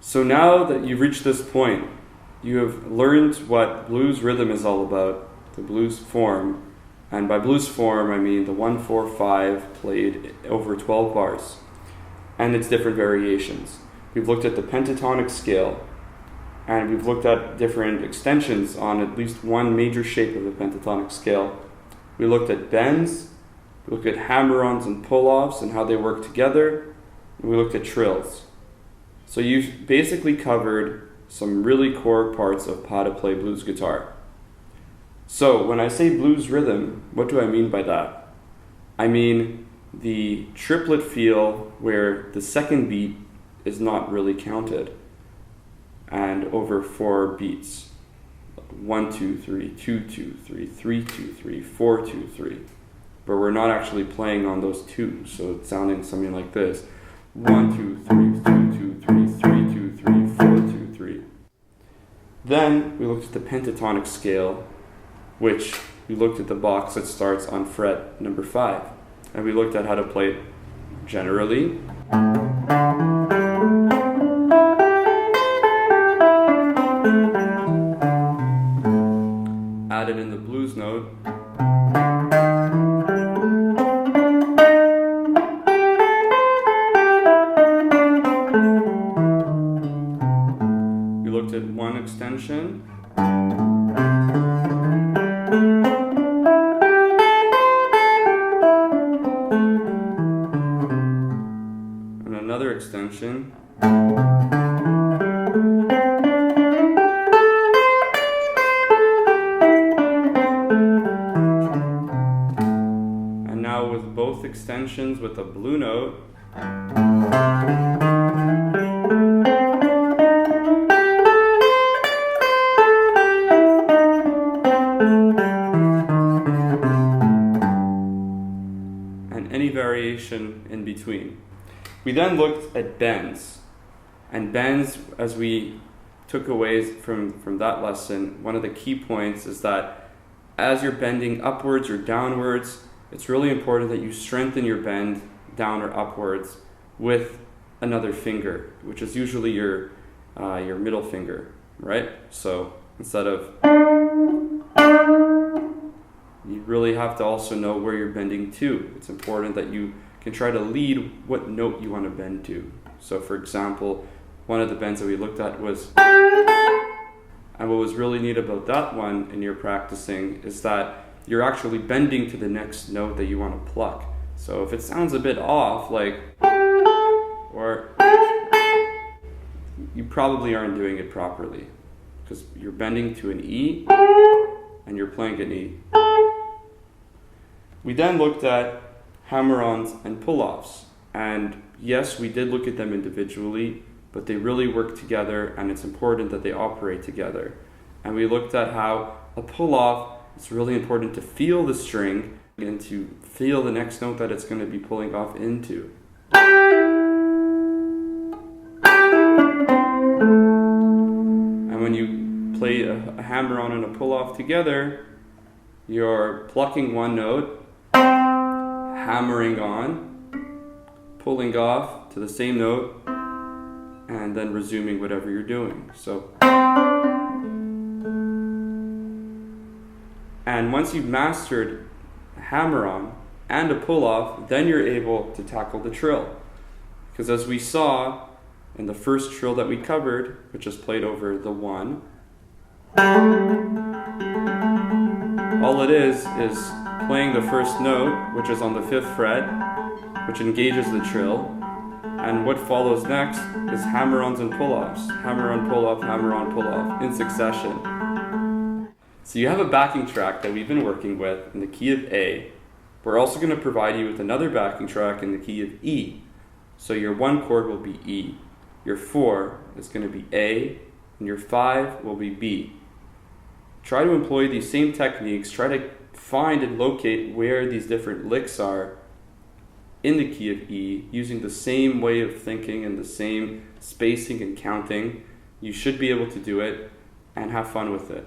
So now that you've reached this point, you have learned what blues rhythm is all about, the blues form. And by blues form, I mean the 1-4-5 played over 12 bars and its different variations. We've looked at the pentatonic scale, and we've looked at different extensions on at least one major shape of the pentatonic scale. We looked at bends, we looked at hammer-ons and pull-offs and how they work together, and we looked at trills. So you've basically covered some really core parts of how to play blues guitar. So when I say blues rhythm, what do I mean by that? I mean the triplet feel where the second beat is not really counted, and over 4 beats. 1, 2, 3, 2, 2, 3, 3, 2, 3, 4, 2, 3. But we're not actually playing on those 2s, so it's sounding something like this. 1, 2, 3, 2, 2, 3, 3, 2, 3, 4, 2, 3. Then we looked at the pentatonic scale, which we looked at the box that starts on fret number 5. And we looked at how to play it generally. Added in the blues note. We looked at one extension. And another extension. And now with both extensions with a blue note. And any variation in between. We then looked at bends. And bends, as we took away from that lesson, one of the key points is that as you're bending upwards or downwards, it's really important that you strengthen your bend down or upwards with another finger, which is usually your middle finger, right? So instead of, you really have to also know where you're bending to. It's important that you can try to lead what note you want to bend to. So for example, one of the bends that we looked at was, and what was really neat about that one in your practicing is that you're actually bending to the next note that you want to pluck. So if it sounds a bit off, like, or you probably aren't doing it properly because you're bending to an E and you're playing an E. We then looked at hammer-ons and pull-offs, and yes, we did look at them individually, but they really work together, and it's important that they operate together. And we looked at how a pull-off, it's really important to feel the string and to feel the next note that it's going to be pulling off into. And when you play a hammer-on and a pull-off together, you're plucking one note, hammering on, pulling off to the same note, and then resuming whatever you're doing. So, and once you've mastered a hammer-on and a pull-off, then you're able to tackle the trill. Because as we saw in the first trill that we covered, which is played over the 1, all it is playing the first note, which is on the 5th fret, which engages the trill, and what follows next is hammer-ons and pull-offs. Hammer-on, pull-off, hammer-on, pull-off, in succession. So you have a backing track that we've been working with in the key of A. We're also going to provide you with another backing track in the key of E. So your 1 chord will be E, your 4 is going to be A, and your 5 will be B. Try to employ these same techniques, try to find and locate where these different licks are in the key of E, using the same way of thinking and the same spacing and counting. You should be able to do it and have fun with it.